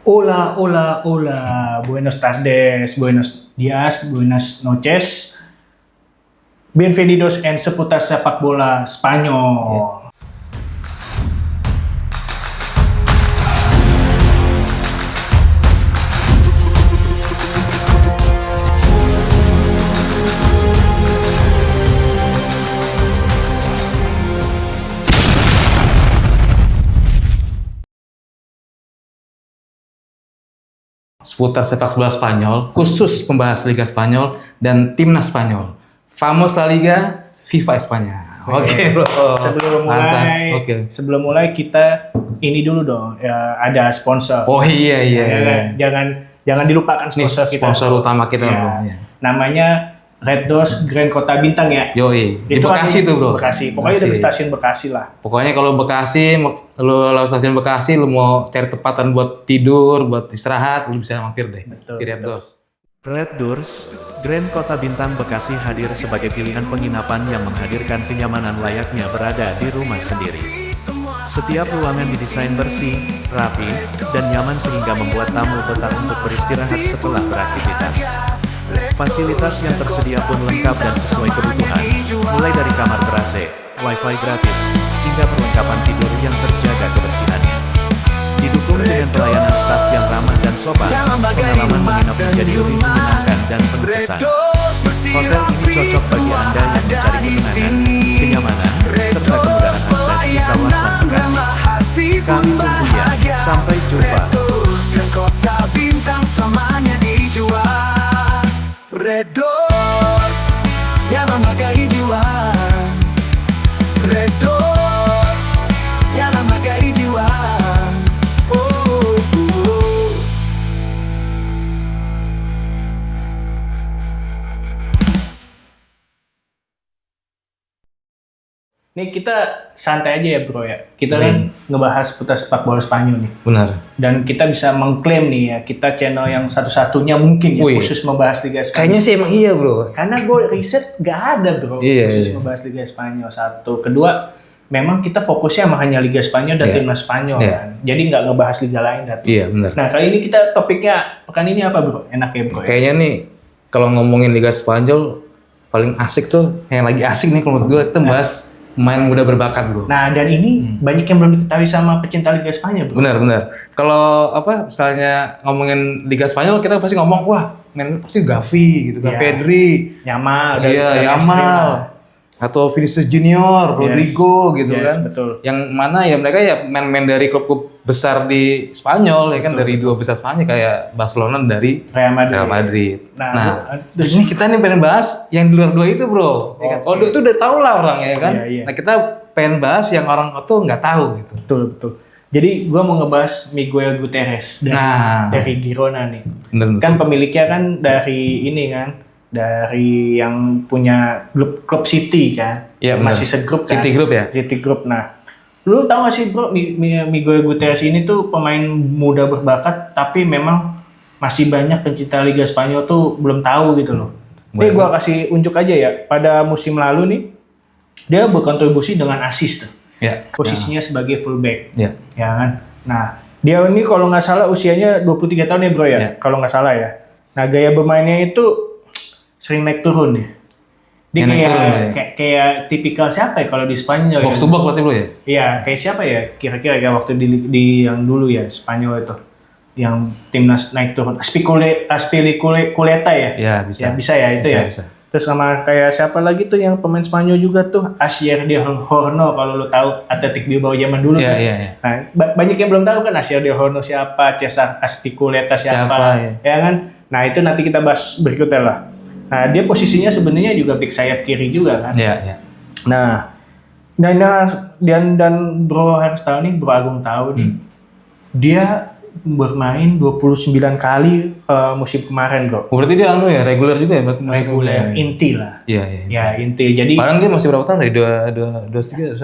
Hola, hola, hola. Buenos tardes, buenos días, buenas noches. Bienvenidos en seputar sepak bola Spanyol. Seputar sepak bola Spanyol, khusus membahas Liga Spanyol dan timnas Spanyol. Famos La Liga, FIFA Espanya. Oke, bro. Sebelum mulai kita ini dulu dong, ya, ada sponsor. Oh iya. Jangan dilupakan sponsor Nih, kita. sponsor utama kita, Ya, bro. Ya. namanya Red Doors Grand Kota Bintang ya. Yoi, di Itu Bekasi tuh, bro. Bekasi. Pokoknya dari stasiun Bekasi lah. Pokoknya kalau Bekasi, lu lewat stasiun Bekasi, lu mau cari tempatan buat tidur, buat istirahat, lu bisa mampir deh. Betul, Di Red Doors. Red Doors, Grand Kota Bintang Bekasi hadir sebagai pilihan penginapan yang menghadirkan kenyamanan layaknya berada di rumah sendiri. Setiap ruangan didesain bersih, rapi, dan nyaman sehingga membuat tamu betah untuk beristirahat setelah beraktivitas. Fasilitas yang tersedia pun lengkap dan sesuai kebutuhan, mulai dari kamar ber-AC, wifi gratis, hingga perlengkapan tidur yang terjaga kebersihannya. Didukung dengan pelayanan staf yang ramah dan sopan, pengalaman menginap menjadi lebih menyenangkan dan penuh kesan. Hotel ini cocok bagi Anda yang mencari ketenangan, kenyamanan, serta kemudahan akses di kawasan Bekasi. Kami tunggu ya, sampai jumpa. Red Doors yang memakai jiwa. Red Doors yang memakai jiwa. Nih kita santai aja ya bro ya. Kita kan ngebahas seputar sepak bola Spanyol nih. Benar. Dan kita bisa mengklaim nih ya, kita channel yang satu-satunya mungkin ya Wih. khusus membahas Liga Spanyol. Kayaknya sih emang iya, bro. Karena gue riset gak ada bro khusus membahas Liga Spanyol. Satu, kedua memang kita fokusnya emang hanya Liga Spanyol dan timnas Spanyol kan. Jadi nggak ngebahas liga lain kan. Iya, benar. Nah kali ini kita topiknya pekan ini apa bro? Enak ya bro ya? Kayaknya nih, kalau ngomongin Liga Spanyol, paling asik tuh, yang lagi asik nih kalau menurut gue, kita bahas pemain muda berbakat, bro. Nah dan ini banyak yang belum diketahui sama pecinta Liga Spanyol bro. Benar. Kalau misalnya ngomongin Liga Spanyol, kita pasti ngomong, wah, main pasti Gavi gitu kan, Iya. Pedri, Yamal, Yamal, atau Vinicius Junior, Rodrigo gitu kan. Betul. Yang mana ya mereka ya main-main dari klub-klub besar di Spanyol ya kan, dari dua besar Spanyol kayak Barcelona dari Real Madrid. Nah, Ini kita nih pengen bahas yang di luar dua itu, bro. Ya kan? Oh, itu udah tau lah orang ya kan. Iya. Nah, kita pengen bahas yang orang tuh nggak tahu gitu. Betul. Jadi gue mau ngebahas Miguel Gutierrez dari Girona nih. Bener. Kan pemiliknya kan dari ini kan, dari yang punya klub City kan. Iya, bener. Masih segrup kan. City Group ya? City Group. Nah, lu tahu gak sih bro, Miguel Gutierrez ini tuh pemain muda berbakat, tapi memang masih banyak pencinta Liga Spanyol tuh belum tahu gitu loh. Nih gue kasih unjuk aja ya, pada musim lalu nih, dia berkontribusi dengan assist tuh. Ya. Posisinya sebagai fullback. Ya. Ya kan. Nah, dia ini kalau nggak salah usianya 23 tahun ya bro ya. Kalau nggak salah ya. Nah, gaya bermainnya itu sering naik turun ya. Dia kayak tipikal siapa ya kalau di Spanyol? Box to box berarti bro ya? Iya, kayak siapa ya? Kira-kira kayak waktu di yang dulu ya Spanyol itu. Yang timnas naik turun. Azpilicueta ya? Ya, bisa. Ya, bisa ya itu Bisa. Terus sama kayak siapa lagi tuh yang pemain Spanyol juga tuh, Asier de Horno, kalau lu tahu Athletic Bilbao zaman dulu kan. Iya. Nah, banyak yang belum tahu kan Asier de Horno siapa, Cesar Azpilicueta siapa, ya kan? Nah, itu nanti kita bahas berikutnya lah. Nah, dia posisinya sebenarnya juga back sayap kiri juga kan. Iya. Nah, dan bro harus tahu nih, bro Agung tahu nih. Dia bermain 29 kali musim kemarin bro. Berarti dia reguler juga ya? Reguler, inti lah. Iya. Ya inti. Jadi padahal dia masih berapa tahun dari 23 ya?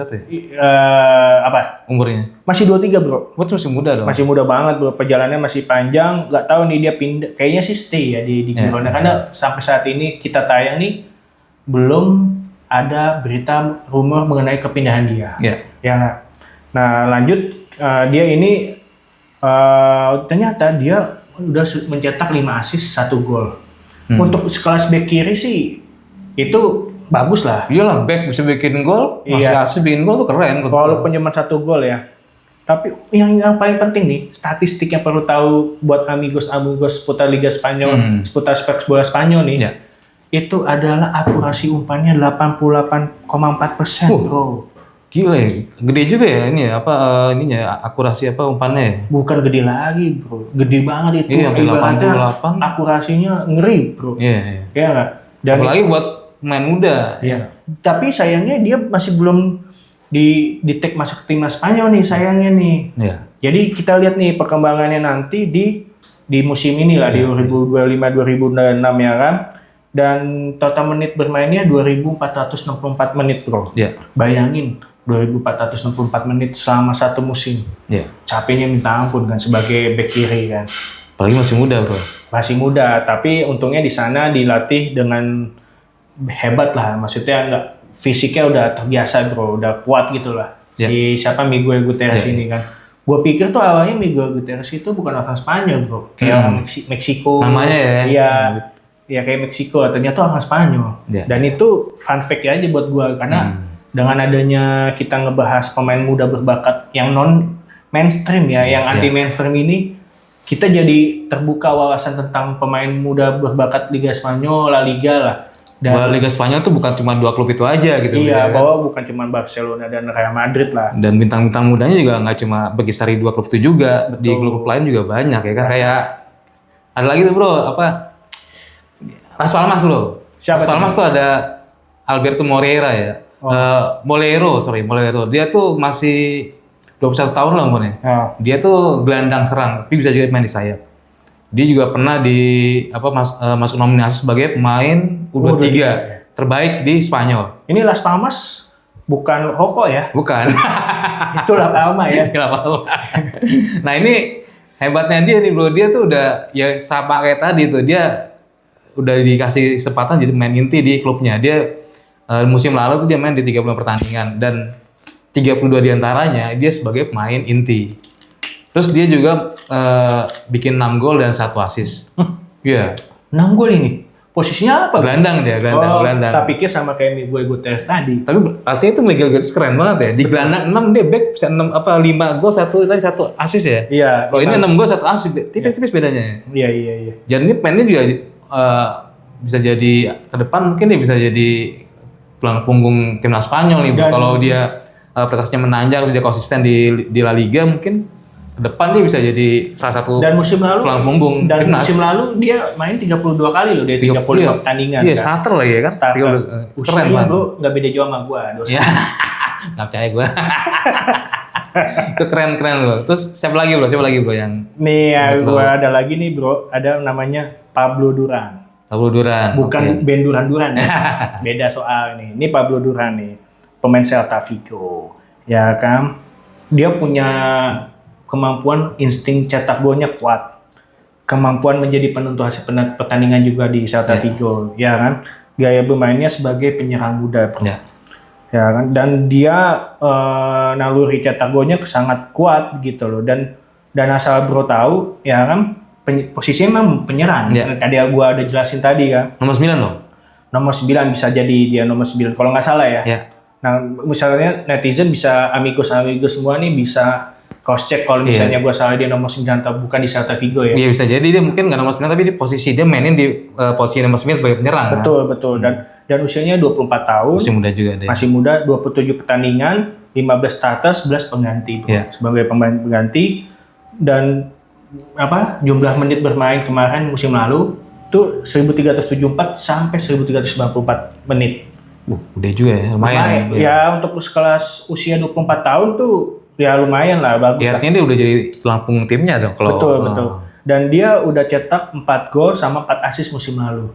apa? Umurnya? Masih 23 bro. Buat masih muda dong. Masih muda banget bro. Perjalanannya masih panjang. Gak tahu nih dia pindah. Kayaknya sih stay ya di Girona. Karena sampai saat ini kita tayang nih belum ada berita rumor mengenai kepindahan dia. Iya. Ya. Nah lanjut dia ini Ternyata dia udah mencetak 5 assist 1 gol. Untuk sekelas bek kiri sih itu bagus lah. Iyalah, back bisa bikin gol, masih Iya. assist bikin gol tuh keren. Walaupun cuma 1 gol ya. Tapi yang paling penting nih, statistik yang perlu tahu buat amigos seputar Liga Spanyol, seputar sepak bola Spanyol nih. Ya. Itu adalah akurasi umpannya 88,4%, bro. Gila ya, gede juga ya ini ya, ininya akurasi umpannya ya. Bukan gede lagi, bro. Gede banget itu. Iya, sampai Ibaratnya 88. akurasinya ngeri, bro. Iya, iya. Iya nggak? Dan Apalagi buat pemain muda. iya. Tapi sayangnya dia masih belum di tag masuk ke timnas Spanyol nih, sayangnya nih. Iya. Jadi kita lihat nih perkembangannya nanti di musim ini lah, di 2025-2026 ya kan. Dan total menit bermainnya 2.464 menit, bro. Iya. Bayangin 2.464 menit selama 1 musim. Iya. Capeknya minta ampun kan sebagai bek kiri kan. Apalagi masih muda, bro. Masih muda, tapi untungnya di sana dilatih dengan hebat lah. Maksudnya nggak, fisiknya udah terbiasa, bro, udah kuat gitu lah. Ya. Si siapa Miguel Gutierrez Ya. ini kan. Gue pikir tuh awalnya Miguel Gutierrez itu bukan orang Spanyol, bro. Kayak orang Meksiko. Namanya ya. Iya. Ya kayak Meksiko, ternyata orang Spanyol. Ya. Dan itu fun fact aja buat gue karena dengan adanya kita ngebahas pemain muda berbakat yang non mainstream ya, yang anti mainstream ini, kita jadi terbuka wawasan tentang pemain muda berbakat Liga Spanyol, La Liga lah. Bahwa Liga Spanyol tuh bukan cuma 2 klub itu aja gitu. Iya, ya. bahwa bukan cuma Barcelona dan Real Madrid lah. Dan bintang-bintang mudanya juga nggak cuma berkisar di 2 klub itu juga. Di klub lain juga banyak ya kan. Kayak ada lagi tuh, bro, Las Palmas, bro. Siapa Las Palmas tuh ada Alberto Moreira ya. Molero. Dia tuh masih 21 tahun lah umurnya. Oh. Dia tuh gelandang serang, tapi bisa juga main di sayap. Dia juga pernah masuk nominasi sebagai pemain U23 terbaik di Spanyol. Ini Las Palmas bukan rokok ya? Bukan. Itu La Palma ya. Kenapa? Nah ini hebatnya dia nih, bro. Dia tuh udah ya sama kayak tadi tuh, dia udah dikasih kesempatan jadi main inti di klubnya. Dia musim lalu tuh dia main di 30 pertandingan dan 32 diantaranya dia sebagai pemain inti. Terus dia juga bikin 6 gol dan 1 assist. Iya. 6 gol ini. Posisinya apa? Gelandang dia, gelandang. Tak pikir sama kayak Miguel Gutierrez tadi. Tapi artinya itu Miguel Gutierrez keren banget ya. Di gelandang 6 dia back bisa 5 gol 1 assist ya. Iya. Kalau ini 6 gol 1 assist, tipis-tipis bedanya. Iya. Dan ini mainnya juga bisa jadi ke depan mungkin dia bisa jadi tulang punggung timnas Spanyol nih. Kalau dia prestasinya menanjak, dia konsisten di La Liga, mungkin ke depan dia bisa jadi salah satu Dan musim lalu tulang punggung dan timnas. musim lalu dia main 32 kali loh, dia 35 pertandingan. Iya, kan? starter lagi ya kan. Starter. Keren Usianya, banget. bro, nggak beda jauh sama gua. Ya, nggak percaya gue. Itu keren loh. Terus siapa lagi bro yang Nih ya, Betul. gua ada lagi nih, bro. Ada namanya Pablo Duran. Pablo Duran? Bukan Oke. Ben Duran ya. Beda soal nih. Ini Pablo Duran nih, pemain Celta Vigo. Ya kan, dia punya kemampuan insting cetak golnya kuat. Kemampuan menjadi penentu hasil pertandingan juga di Celta Vigo, ya kan. Gaya bermainnya sebagai penyerang muda, bro. Ya. Ya kan, dan dia naluri cetak golnya sangat kuat gitu loh. Dan asal bro tahu, ya kan, posisinya memang penyerang. Ya. Tadi gua ada jelasin tadi kan. Nomor 9 loh. Nomor 9 bisa jadi dia nomor 9 kalau nggak salah ya. Ya. Nah, misalnya netizen bisa amigos semua nih bisa cross check kalau misalnya gua salah dia nomor 9 atau bukan di Celta Vigo ya. Iya bisa jadi dia mungkin nggak nomor 9 tapi di posisi dia mainin di posisi nomor 9 sebagai penyerang. Betul. Dan usianya 24 tahun. Masih muda juga deh. Masih muda, 27 pertandingan, 15 starter, 11 pengganti, bro. Iya. Sebagai pemain pengganti. Dan jumlah menit bermain kemarin musim lalu itu 1374 sampai 1394 menit. Udah juga ya, lumayan. Ya untuk sekelas usia 24 tahun tuh ya lumayan lah, bagus lah. Artinya dia udah jadi tulang punggung timnya dong kalau. Betul. Dan dia udah cetak 4 gol sama 4 assist musim lalu.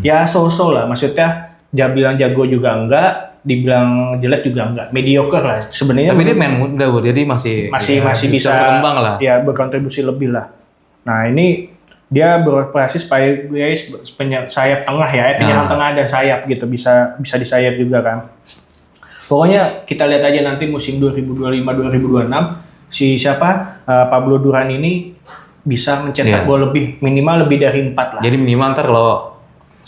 Ya so-so lah, maksudnya dia bilang jago juga enggak, dibilang jelek juga enggak, mediocre lah sebenarnya. Tapi dia main muda, bro. Jadi masih bisa berkembang lah. Ya berkontribusi lebih lah. Nah ini dia beroperasi sebagai sayap tengah ya, penyerang tengah dan sayap gitu, bisa di sayap juga kan. Pokoknya kita lihat aja nanti musim 2025-2026 si siapa Pablo Duran ini bisa mencetak Iya. gol lebih, minimal lebih dari 4 lah. Jadi minimal ntar kalau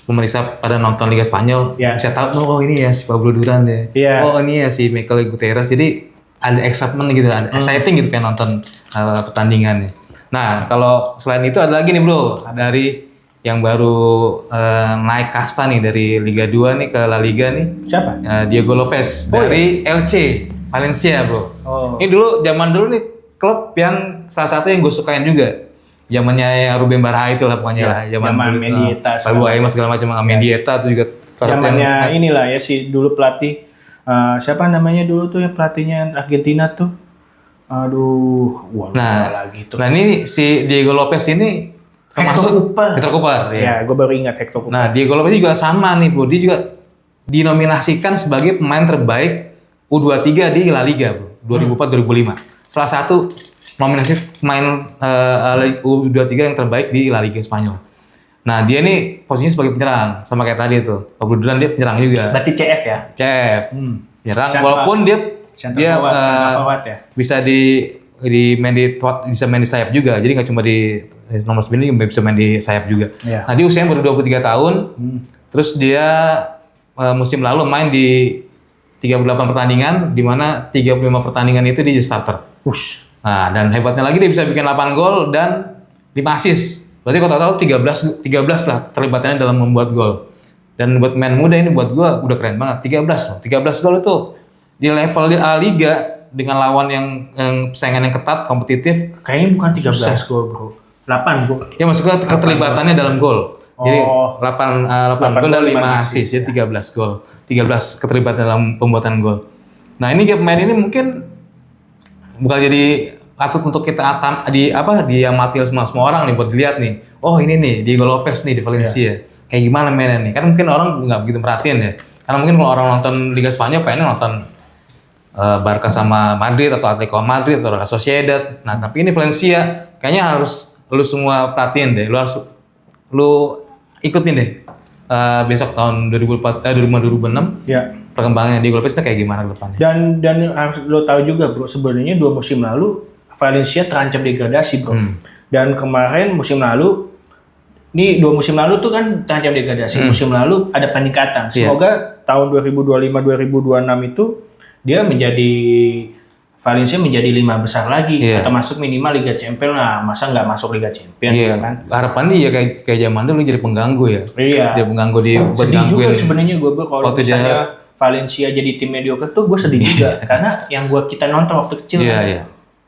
pemirsa pada nonton Liga Spanyol Ya. bisa tahu oh ini ya si Pablo Duran deh. Iya. Oh ini ya si Mikel Gutierrez. Jadi ada excitement gitu, ada exciting gitu pengen nonton pertandingannya. Nah kalau selain itu ada lagi nih bro dari yang baru naik kasta nih dari Liga 2 nih ke La Liga nih. Siapa? Diego Lopez dari LC Valencia bro. Oh. Ini zaman dulu nih klub yang salah satu yang gue sukain juga. Zamannya yang Ruben Barha itu lah pokoknya lah. zaman Mendieta Palu Aima segala macam. Mendieta itu juga. Zamannya inilah ya si dulu pelatih siapa namanya dulu tuh yang pelatihnya Argentina tuh. Aduh, wah lupa lagi tuh. Nah ini si Diego Lopez ini Hector Cooper. Ya, gue baru ingat Hector Cooper. Nah Diego Lopez juga sama nih bro. Dia juga dinominasikan sebagai pemain terbaik U23 di La Liga bro. 2004-2005. Salah satu nominasi pemain U23 yang terbaik di La Liga Spanyol. Nah dia nih posisinya sebagai penyerang sama kayak tadi tuh. Pablo Duran dia penyerang juga. Berarti CF ya? Cep. Penyerang Center- walaupun dia center forward ya? bisa bisa main di sayap juga. Jadi nggak cuma di nomor 9 ini bisa main di sayap juga. Iya. Nah dia usianya baru 23 tahun. Terus dia musim lalu main di 38 pertandingan di mana 35 pertandingan itu dia jadi starter. Ush. Nah, dan hebatnya lagi dia bisa bikin 8 gol dan 5 assist. Berarti kalau total 13 lah terlibatannya dalam membuat gol. Dan buat main muda ini buat gua udah keren banget. 13 loh. 13 gol itu di level di A Liga dengan lawan yang persaingan yang ketat, kompetitif. Kayaknya bukan 13 gol bro. 8 gol. Ya maksudnya keterlibatannya dalam gol. Jadi Oh. 8 gol dan 5 assist. Jadi 13 gol. 13 keterlibatan dalam pembuatan gol. Nah, ini pemain ini mungkin bukan jadi patut untuk kita diamati semua orang nih buat dilihat nih. Oh, ini nih Diego Lopez nih di Valencia. Kayak gimana mainnya nih? Kan mungkin orang nggak begitu perhatiin ya. Karena mungkin kalau orang nonton Liga Spanyol pengen nonton Barca sama Madrid atau Atletico Madrid atau Real Sociedad. Nah, tapi ini Valencia kayaknya harus lu semua perhatiin deh. Lu ikutin deh. Besok tahun 2006 Ya. perkembangannya Diego Lopez itu kayak gimana ke depannya. Dan harus lo tahu juga bro, sebenarnya 2 musim lalu Valencia terancam degradasi bro. Dan kemarin musim lalu, ini 2 musim lalu tuh kan terancam degradasi. Musim lalu ada peningkatan. Semoga tahun 2025-2026 itu dia Valencia menjadi 5 besar lagi. Atau masuk minimal Liga Champions lah. Masa nggak masuk Liga Champions kan? Harapannya ya kayak zaman dulu jadi pengganggu ya. Iya. Jadi pengganggu Sedih juga gangguin. sebenarnya gue kalau Waktu misalnya Valencia jadi tim mediocre tuh gue sedih juga karena yang kita nonton waktu kecil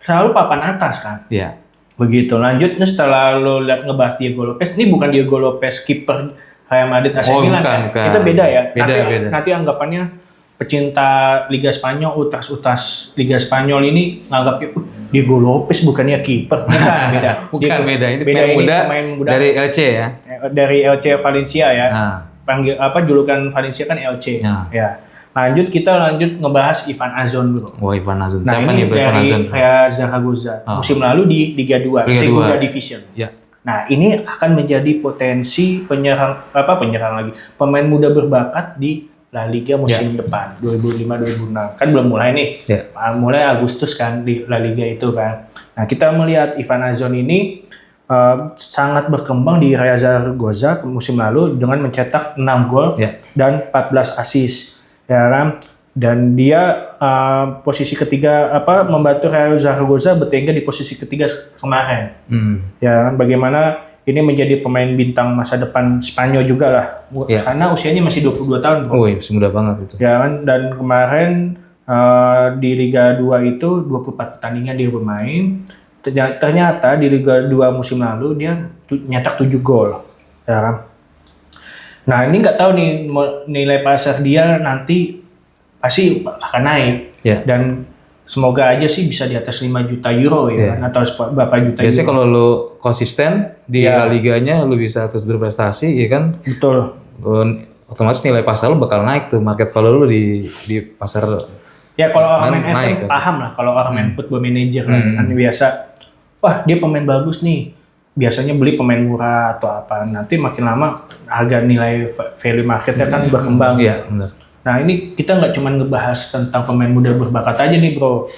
selalu papan atas kan. Iya. Begitu. Lanjutnya setelah lo lihat ngebahas Diego Lopez, ini bukan Diego Lopez kiper Real Madrid AC Milan kan? bukan. Kita beda ya. Beda. Nanti anggapannya pecinta Liga Spanyol, utas Liga Spanyol ini nganggapnya Diego Lopez bukannya kiper. Bukan, beda. Bukan beda. Ini pemain muda dari LC ya. Dari LC Valencia ya. Nah. Panggil julukan Valencia kan LC. Nah. Ya. Kita lanjut ngebahas Ivan Azon dulu. Oh, Ivan Azon. Nah, Siapa ini nih Ivan Azon? dari Real Zaragoza. Musim lalu di Liga 2, Segunda Division. Ya. Nah, ini akan menjadi potensi penyerang lagi. Pemain muda berbakat di La Liga musim depan 2005-2006. Kan belum mulai nih. Mulai Agustus kan di La Liga itu kan. Nah, kita melihat Ivan Azon ini sangat berkembang di Real Zaragoza musim lalu dengan mencetak 6 gol dan 14 assist. Ya kan? Dan dia posisi ketiga membantu Real Zaragoza bertengger di posisi ketiga kemarin. Ya kan? Bagaimana ini menjadi pemain bintang masa depan Spanyol juga lah. Karena usianya masih 22 tahun. Bro. Masih muda banget itu. Ya kan? Dan kemarin di Liga 2 itu 24 pertandingan dia bermain. Ternyata di Liga 2 musim lalu dia nyetak 7 gol. Ya kan? Nah, ini nggak tahu nih nilai pasar dia nanti pasti akan naik. Dan semoga aja sih bisa di atas 5 juta euro ya kan? Atau berapa juta euro. Biasanya kalau lu konsisten di La Liganya lu bisa terus berprestasi ya kan? Betul. Otomatis nilai pasar lu bakal naik tuh, market value lu di pasar. Ya kalau orang main FM paham lah, kalau orang main football manager kan biasa, wah dia pemain bagus nih, biasanya beli pemain murah atau apa, nanti makin lama harga nilai value marketnya kan berkembang. Iya benar. Nah ini kita nggak cuma ngebahas tentang pemain muda berbakat aja nih bro,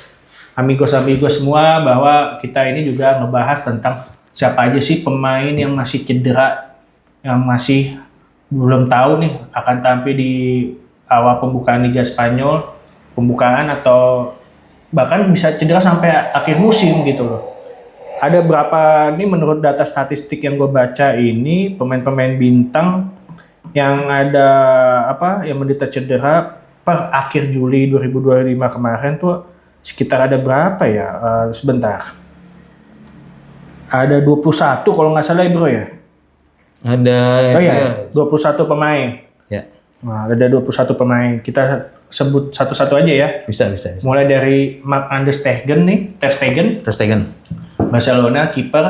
amigos-amigos semua bahwa kita ini juga ngebahas tentang siapa aja sih pemain yang masih cedera, yang masih belum tahu nih akan tampil di awal pembukaan Liga Spanyol, pembukaan atau bahkan bisa cedera sampai akhir musim gitu loh. Ada berapa ini menurut data statistik yang gue baca ini pemain-pemain bintang yang ada yang menderita cedera per akhir Juli 2025 kemarin tuh sekitar ada berapa ya? Sebentar. Ada 21 kalau nggak salah ya bro ya? Ada Oh iya, 21 pemain. ya. Nah, ada 21 pemain. Kita sebut satu-satu aja ya. Bisa. Mulai dari Marc-Andre Ter Stegen, Barcelona, kiper.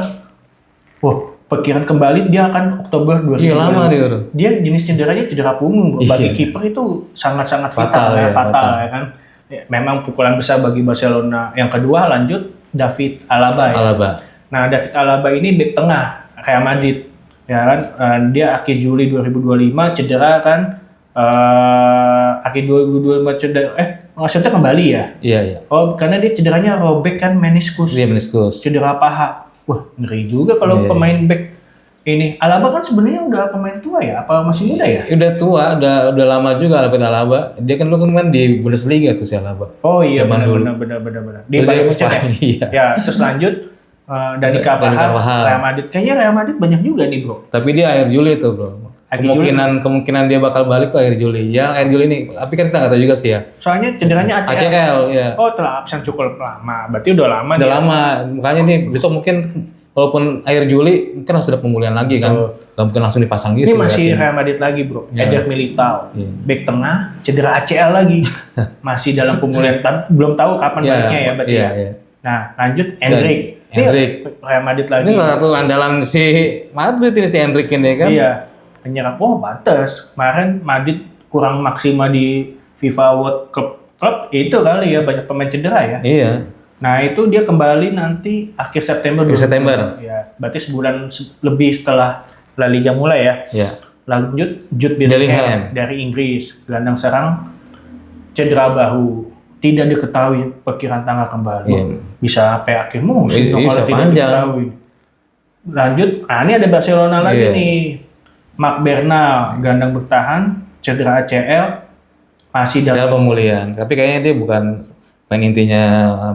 Wah, perkiraan kembali dia akan Oktober 2020. Iya, lama dia, bro. Dia jenis cederanya cedera punggung, bro. Bagi Iya. kiper itu sangat-sangat Fatal, fatal ya. ya kan. Ya, memang pukulan besar bagi Barcelona. Yang kedua lanjut David Alaba ya. Alaba. Nah, David Alaba ini bek tengah Real Madrid. Ya kan, dia akhir Juli 2025 cedera kan. Akhir 2025 cedera, maksudnya kembali ya? Iya. Oh, karena dia cederanya robek kan meniskus. Dia meniskus. Cedera paha. Wah, ngeri juga kalau Iya. pemain back ini. Alaba kan sebenarnya udah pemain tua ya? Apa masih muda ya? Udah tua, udah lama juga Alaba. Dia kan dulu kan di Bundesliga tuh si Alaba. Oh iya, Zaman dulu. benar. Di Terus Bayern dia Munchen ya? Spanyol, iya. Ya, terus lanjut Dani Carvajal, Carvajal. Real Madrid. Kayaknya Real Madrid banyak juga nih, bro. Tapi dia akhir Juli tuh, bro. Akhir Juli. Kemungkinan dia bakal balik tuh akhir Juli. Ya, akhir Juli ini. Tapi kan kita nggak tahu juga sih ya. Soalnya cederanya ACL. ACL, ya. Oh, telah absen cukup lama. Berarti udah lama Udah dia. lama. Makanya nih besok mungkin walaupun akhir Juli mungkin harus ada pemulihan lagi kan. Gak mungkin langsung dipasang gitu. Ini masih Real Madrid lagi, bro. Ya. Eder Militao, Iya. bek tengah, cedera ACL lagi, masih dalam pemulihan. Belum tahu kapan baliknya ya, berarti. Iya. Ya. Nah, lanjut Endrick. Ini Endrick. Real Madrid lagi. Ini salah satu andalan si Madrid ini si Endrick ini kan. Iya, penyerang. Oh, pantes. Kemarin Madrid kurang maksimal di FIFA World Cup. Itu kali ya banyak pemain cedera ya. Iya. Nah, itu dia kembali nanti akhir September. Akhir September. Ya, berarti sebulan lebih setelah La Liga mulai ya. Iya. Lanjut Jude Bellingham. Bellingham dari Inggris, gelandang serang cedera bahu, tidak diketahui perkiraan tanggal kembali. Iya. Bisa sampai akhir musim dong Bisa kalau tidak panjang. diketahui. Lanjut, ini ada Barcelona lagi Iya. nih. Marc Bernal, gelandang bertahan, cedera ACL, masih Dalam dalam pemulihan. Tapi kayaknya dia bukan main intinya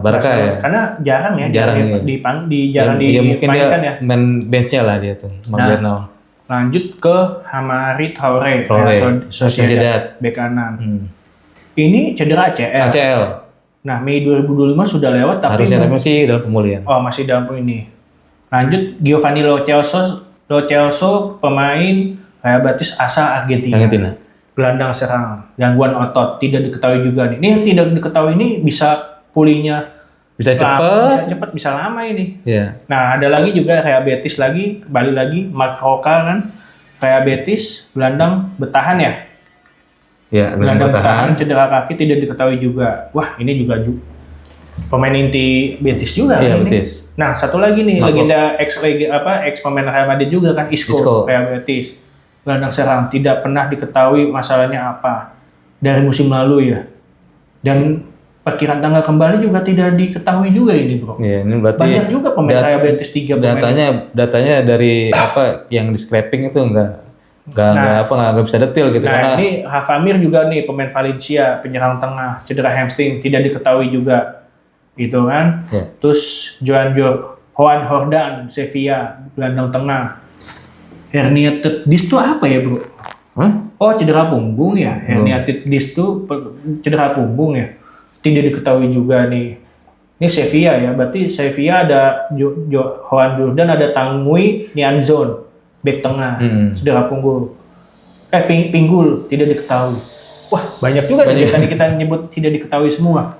Barca ya. Karena jarang ya, Jarang, jarang iya. jarang Ya, mungkin dia dimainkan ya. main benchnya lah dia tuh, Marc Nah, Bernal. Lanjut ke Hamari Traore, Traore, Real Sociedad. bek kanan. Hmm. Ini cedera ACL. ACL. Nah, Mei 2025 sudah lewat tapi Harusnya tapi masih dalam pemulihan. masih dalam ini. Lanjut Giovanni Lo Celso pemain Real Betis asal Argentina. Gelandang serang, gangguan otot, tidak diketahui juga nih. Ini yang tidak diketahui ini bisa pulihnya Bisa bisa cepet. cepat, bisa lama ini. Iya. Nah, ada lagi juga Real Betis lagi, kembali lagi Marc Roca kan. Real Betis, gelandang bertahan ya. Ya, Gelandang bertahan. bertahan cedera kaki tidak diketahui juga. Wah, ini juga pemain inti Betis juga Iya, kan ini. Betis. Nah, satu lagi nih, Marco. legenda ex pemain Real Madrid juga kan, Isco. Real Betis. Gelandang serang, tidak pernah diketahui masalahnya apa dari musim lalu ya. Dan perkiraan tanggal kembali juga tidak diketahui juga ini, bro. Iya, ini berarti Banyak juga pemain Real Betis 3 pemain. datanya dari apa yang di scraping itu nggak bisa detail gitu Nah, karena ini Hafamir juga nih pemain Valencia, penyerang tengah, cedera hamstring, tidak diketahui juga. Gitu kan. Ya. Terus Juan Hordan, Sevilla, gelandang tengah. Herniated disc itu apa ya, bro? Hah? Oh, cedera punggung ya. Herniated disc itu cedera punggung ya. Tidak diketahui juga nih. Ini Sevilla ya. Berarti Sevilla ada Juan Hordan, ada Tanguy Nianzon, bek tengah, cedera punggung. Pinggul tidak diketahui. Wah, banyak juga nih tadi kita nyebut tidak diketahui semua.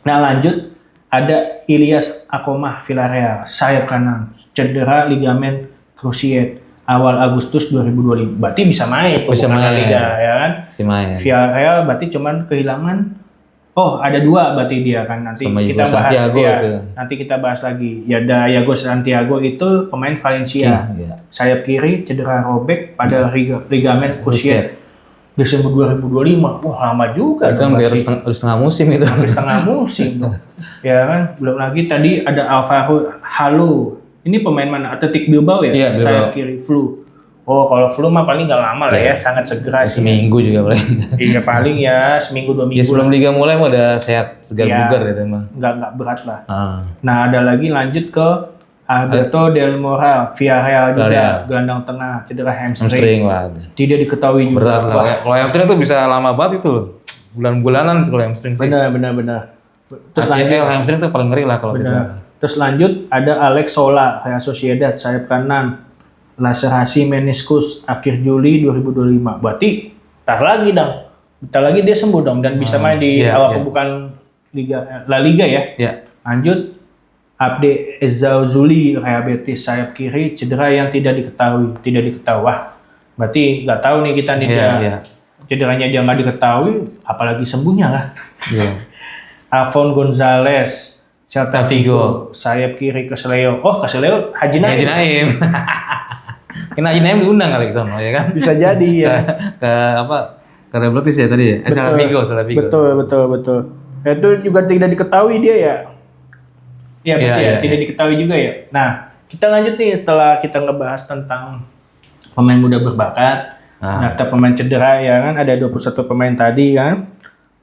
Nah, lanjut ada Ilyas Akomah Villarreal, sayap kanan, cedera ligamen cruciate awal Agustus 2025. Berarti bisa main pembukaan Liga ya kan? si main. Villarreal berarti cuman kehilangan ada 2 berarti dia kan nanti Sama kita Yago bahas Santiago ya. itu. Nanti kita bahas lagi. Ya ada Yago Santiago itu pemain Valencia. Iya. Sayap kiri cedera robek pada ligamen cruciate. Desember 2025. Wah, lama juga. Itu kan dong, biar masih setengah musim itu. sampai setengah musim dong. Ya kan, belum lagi tadi ada Alvaro Halo. Ini pemain mana? Athletic Bilbao ya? Iya, Bilbao. Sayap kiri Flu. Oh, kalau Flu mah paling nggak lama lah ya, sangat segera sih. Seminggu juga paling. Iya paling ya seminggu 2 Ya minggu. sebelum liga mulai mah udah sehat segar Iya. bugar gitu mah. Nggak berat lah. Ah. Nah, ada lagi lanjut ke Alberto Del Moral, Villarreal juga, Villarreal. gelandang tengah, cedera hamstring. Hamstring lah. Tidak diketahui juga. Berat lah. Kalau hamstring tuh bisa lama banget itu loh. Bulan-bulanan kalau hamstring sih. Benar. Terus ACL hamstring tuh paling ngeri lah kalau benar. cedera. Terus lanjut ada Alex Sola, Real Sociedad, sayap kanan. Laserasi meniskus akhir Juli 2025. Berarti tar lagi dong. Bentar lagi dia sembuh dong dan bisa main di iya, awal iya. pembukaan Liga La Liga ya. Ya. Lanjut Abde Ezauzuli, Real Betis, sayap kiri, cedera yang tidak diketahui. Wah, berarti nggak tahu nih kita nih Iya, dia iya. cederanya dia nggak diketahui, apalagi sembuhnya kan. Iya. Alfon Gonzalez, Celta Vigo. sayap kiri ke Seleo. Oh, ke Seleo Haji Naim. Haji Naim. Kena Haji Naim diundang kali ke sono ya kan? Bisa jadi ya. Ke apa? Ke Real Betis ya tadi ya? Celta Vigo. Betul. Itu juga tidak diketahui dia ya. Iya betul Iya, ya, iya, tidak diketahui juga ya. Nah, kita lanjut nih setelah kita ngebahas tentang pemain muda berbakat. Nah, kita pemain cedera ya kan, ada 21 pemain tadi kan.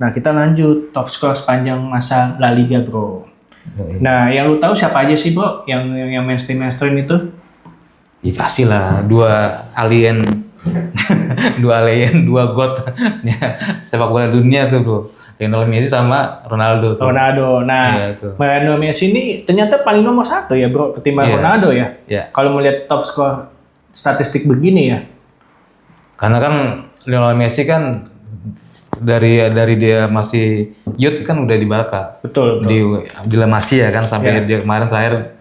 Nah, kita lanjut top skor sepanjang masa La Liga, Bro. Nah, yang lu tahu siapa aja sih, Bro? Yang mainstream itu? Ya pastilah dua alien, dua god sepak bola dunia tuh bro. Lionel Messi sama Ronaldo tuh. Ronaldo. Nah, Iya, tuh. Lionel Messi ini ternyata paling nomor 1 ya, Bro, ketimbang Iya. Ronaldo ya. Iya. Kalau melihat top skor statistik begini ya. Karena kan Lionel Messi kan dari dia masih youth kan udah di Barca. Betul. Di La Masia kan sampai dia kemarin terakhir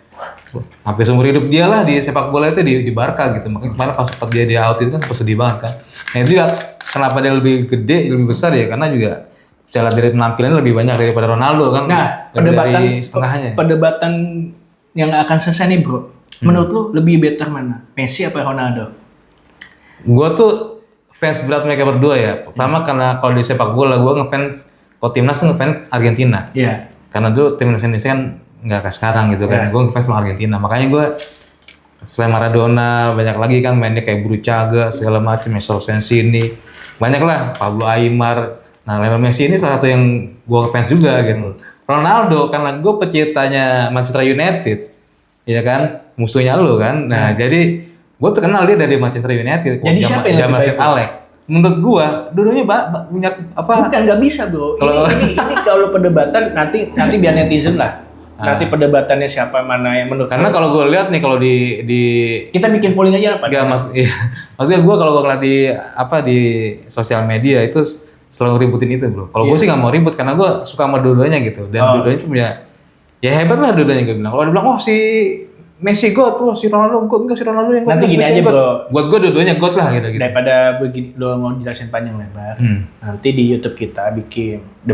hampir seumur hidup dia lah di sepak bola itu di Barca gitu. Makanya kemarin pas dia out itu kan sedih banget kan. Nah itu juga kenapa dia lebih gede, lebih besar ya karena juga cara dari penampilannya lebih banyak daripada Ronaldo kan. Nah, dari setengahnya. perdebatan yang nggak akan selesai nih, Bro. Menurut lu lebih better mana? Messi apa Ronaldo? Gue tuh fans berat mereka berdua ya. Pertama karena kalau di sepak bola gue ngefans, kalau timnas tuh ngefans Argentina. Iya. Karena dulu timnas Indonesia kan nggak kayak sekarang gitu kan. Gue ngefans sama Argentina. Makanya gue selain Maradona banyak lagi kan mainnya kayak Bruchaga segala macam, Messi Sensini, banyak lah Pablo Aimar. Nah Lionel Messi ini salah satu yang gue ngefans juga gitu. Ronaldo karena gue pecintanya Manchester United, ya kan musuhnya lo kan. Nah jadi gue tuh kenal dia dari Manchester United. Jadi siapa yang lebih baik? Alex. Menurut gue, dua-duanya punya apa? Bukan, nggak bisa, Bro. Ini kalau perdebatan nanti biar netizen lah. Nanti perdebatannya siapa mana yang menurut. Karena kalau gue lihat nih kalau di kita bikin polling aja apa? Enggak, iya. Maksudnya gue kalau gue ngeliat di sosial media itu selalu ributin itu bro. Kalau gue sih nggak mau ribut karena gue suka sama dua-duanya gitu. Dan dua-duanya itu punya, ya hebat lah dua-duanya gue bilang. Kalau dia bilang, oh si Messi God, oh si Ronaldo God, enggak si Ronaldo yang God. Nanti gini aja bro. Buat gue dua-duanya God lah gitu. Daripada begini, lo mau jelasin panjang lebar. Nanti di YouTube kita bikin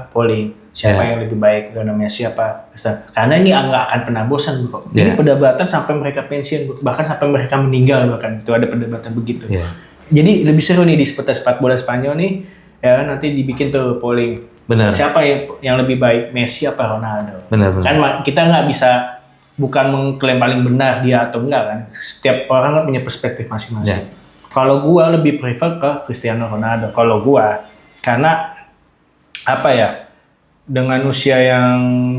polling. Siapa yang lebih baik, Lionel Messi apa? Karena ini nggak akan pernah bosan bro. Ini perdebatan sampai mereka pensiun, bahkan sampai mereka meninggal bahkan itu ada perdebatan begitu. Jadi lebih seru nih di sepak bola Spanyol nih, ya nanti dibikin tuh polling. Benar. Siapa yang lebih baik, Messi apa Ronaldo? Benar. Kan kita nggak bisa bukan mengklaim paling benar dia atau enggak kan. Setiap orang kan punya perspektif masing-masing. Kalau gua lebih prefer ke Cristiano Ronaldo. Kalau gua karena dengan usia yang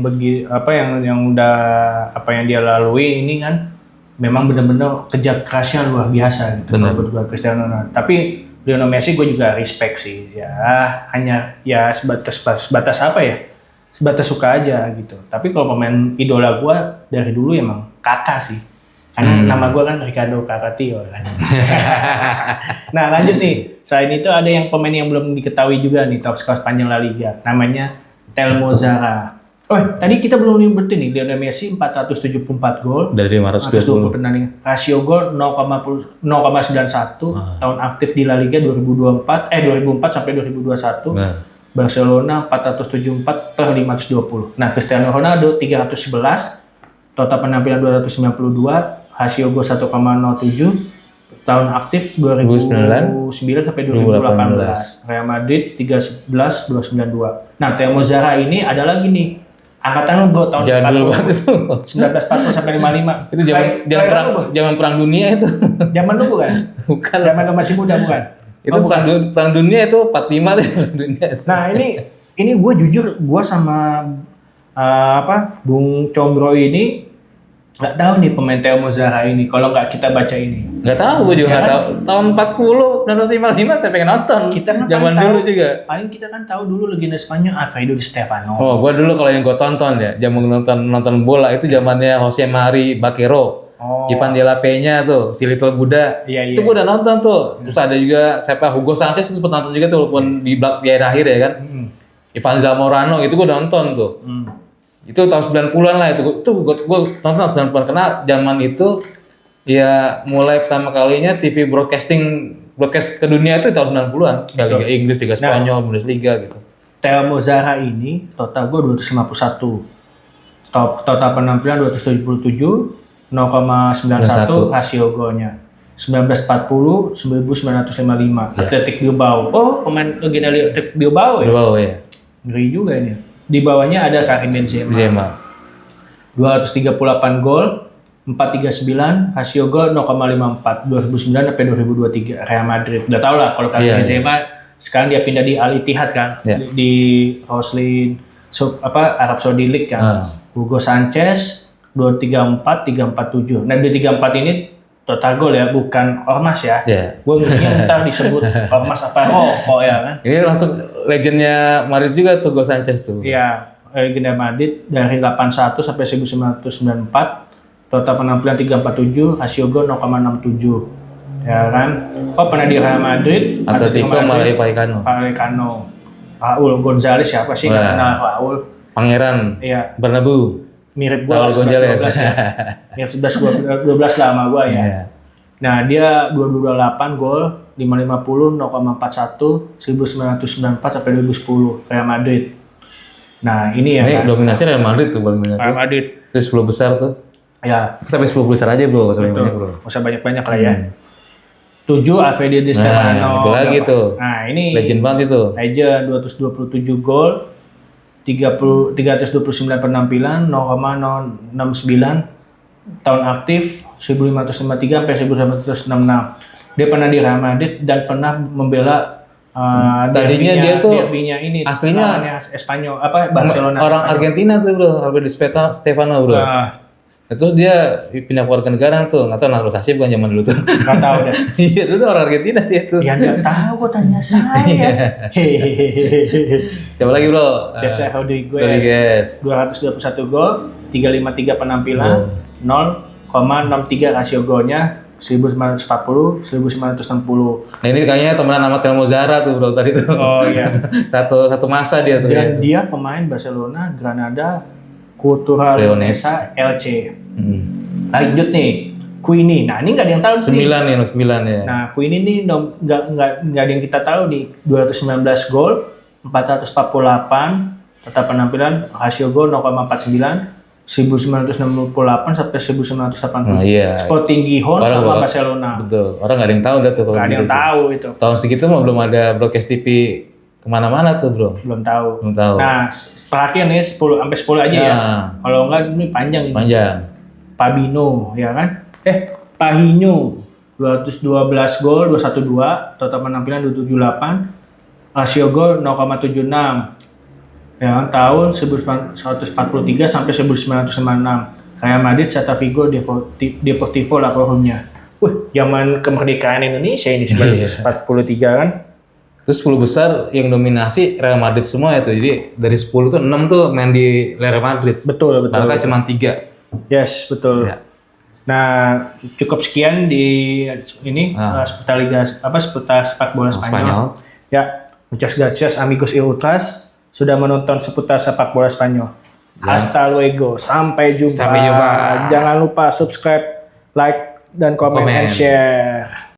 yang dia lalui ini kan memang benar-benar kerja kerasnya luar biasa gitu. Kalau berdua Cristiano Ronaldo. Tapi Lionel Messi gue juga respect sih. Ya hanya ya sebatas sebatas suka aja gitu. Tapi kalau pemain idola gue dari dulu emang Kakak sih. Karena nama gue kan Ricardo Kakatio kan. Nah lanjut nih. Selain itu ada yang pemain yang belum diketahui juga nih top skor sepanjang La Liga. Namanya Telmo Zarra. Oh tadi kita belum nyebutin nih Lionel Messi 474 gol. Dari 520 pertandingan. Rasio gol 0,91. Tahun aktif di La Liga 2004 sampai 2021. Barcelona 474 per 520. Nah, Cristiano Ronaldo 311, total penampilan 292, rasio gol 1,07, Tahun aktif 2009 sampai 2018. Real Madrid 311 292. Nah, Teo Zara ini ada lagi nih. Angkatan lu bro, tahun Jadul banget itu. 1940 sampai 55. Itu zaman perang dunia itu. Zaman lu bukan? Bukan. Zaman lu masih muda bukan? Itu perang dunia itu 45 tuh perang dunia. Nah, ini gue jujur, gue sama Bung Combro ini nggak tahu nih pemain Teo Zara ini kalau nggak kita baca ini. Nggak tahu, gue juga nggak tahu. Tahun 40, 1955 saya pengen nonton. Kita kan zaman dulu juga. Paling kita kan tahu dulu legenda Spanyol Alfredo Di Stefano. Oh, gue dulu kalau yang gue tonton ya, zaman nonton bola itu zamannya Jose Mari Bakero, Ivan de la Peña tuh, si Little Buddha. Iya, itu gue udah nonton tuh. Terus ada juga siapa Hugo Sanchez itu sempat nonton juga tuh walaupun di akhir ya kan. Ivan Zamorano itu gue udah nonton tuh. Itu tahun 90-an lah itu gue nonton tahun 90-an karena zaman itu ya mulai pertama kalinya TV broadcast ke dunia itu tahun 90-an. Liga Inggris, Liga Spanyol, Bundesliga gitu. Teo Zara ini total gue 251. Total penampilan 277, 0,91 rasio golnya. 1940, 1955. Athletic Bilbao. Oh, pemain legenda Athletic Bilbao ya? Bilbao ya. Ngeri juga ini. Di bawahnya ada Karim Benzema. 238 gol, 439, rasio gol 0,54, 2009 sampai 2023 Real Madrid. Udah tau lah kalau Karim Benzema sekarang dia pindah di Al Ittihad kan, di Roslin Arab Saudi League kan. Hugo Sanchez 234, 347. Nah, 234 ini total gol ya, bukan ormas ya. Gue ngerinya ntar disebut ormas apa rokok ya kan. Ini langsung legendnya Madrid juga tuh Hugo Sanchez tuh. Iya, legenda Madrid dari 81 sampai 1994, total penampilan 347, rasio gol 0,67. Ya kan. Oh, pernah di Real Madrid, Atletico Vallecano. Raul Gonzalez siapa sih nggak kenal Raul? Pangeran. Iya. Bernabeu. Mirip gua 11-12 ya. Mirip 11-12 lah sama gua ya. Nah, dia 2228 gol, 550, 0,41, 1994 sampai 2010 Real Madrid. Nah, ini ya. Ini kan? dominasi Real Madrid tuh paling banyak. Real Madrid. Terus 10 besar tuh. Ya. Sampai 10 besar aja bro, sampai banyak bro. Usah banyak-banyak lah ya. 7 Alfredo Di Stefano. Itu lagi tuh. Nah, ini legend banget itu. Legend 227 gol, 329 penampilan, 0,069 tahun aktif 1553 sampai 1966. Dia pernah di Real Madrid dan pernah membela tadinya dia tuh derby-nya ini aslinya Espanyol Barcelona. Orang Argentina tuh bro, Alfredo Di Stefano bro. Terus dia pindah ke warga negara tuh, nggak tahu naturalisasi bukan zaman dulu tuh. Nggak tahu deh. Iya itu tuh orang Argentina dia tuh. Ya nggak tahu, kok tanya saya. Siapa lagi bro? Cesar Rodriguez. 221 gol, 353 penampilan, 0,63 rasio golnya, 1940, 1960. Nah ini kayaknya temenan sama Teo Zara tuh bro tadi tuh. Oh iya. satu masa dia tuh. Dan dia pemain Barcelona, Granada, Cultural Leonesa, LC. Lanjut nih, Queenie. Nah ini nggak ada yang tahu. 9 ya. Nah Queenie ini nggak ada yang kita tahu di 219 gol, 448 total penampilan, rasio gol 0,49. 1968 sampai 1980. Nah, iya. Sporting Gijon sama Barcelona. Betul. Orang nggak ada yang tahu dah tuh. Nggak ada yang tahu itu. Tahun segitu mah belum ada broadcast TV kemana-mana tuh bro. Belum tahu. Belum tahu. Nah perhatian nih 10 sampai 10 aja ya. Kalau enggak ini panjang. Panjang. Pabino ya kan? Pahinho 212 gol, 212, total penampilan 278, rasio gol 0,76. Ya, tahun 1943 sampai 1996. Real Madrid, Celta Vigo, Deportivo La Coruña. Zaman kemerdekaan Indonesia ini 1943 kan. Terus 10 besar yang dominasi Real Madrid semua itu. Jadi dari 10 tuh 6 tuh main di Real Madrid. Betul. Barca cuma 3. Yes, betul. Ya. Nah, cukup sekian di ini seputar seputar sepak bola Spanyol. Ya, muchas gracias amigos y ultras sudah menonton seputar sepak bola Spanyol. Hasta luego, sampai jumpa. Sampai jumpa. Jangan lupa subscribe, like, dan komen. And share.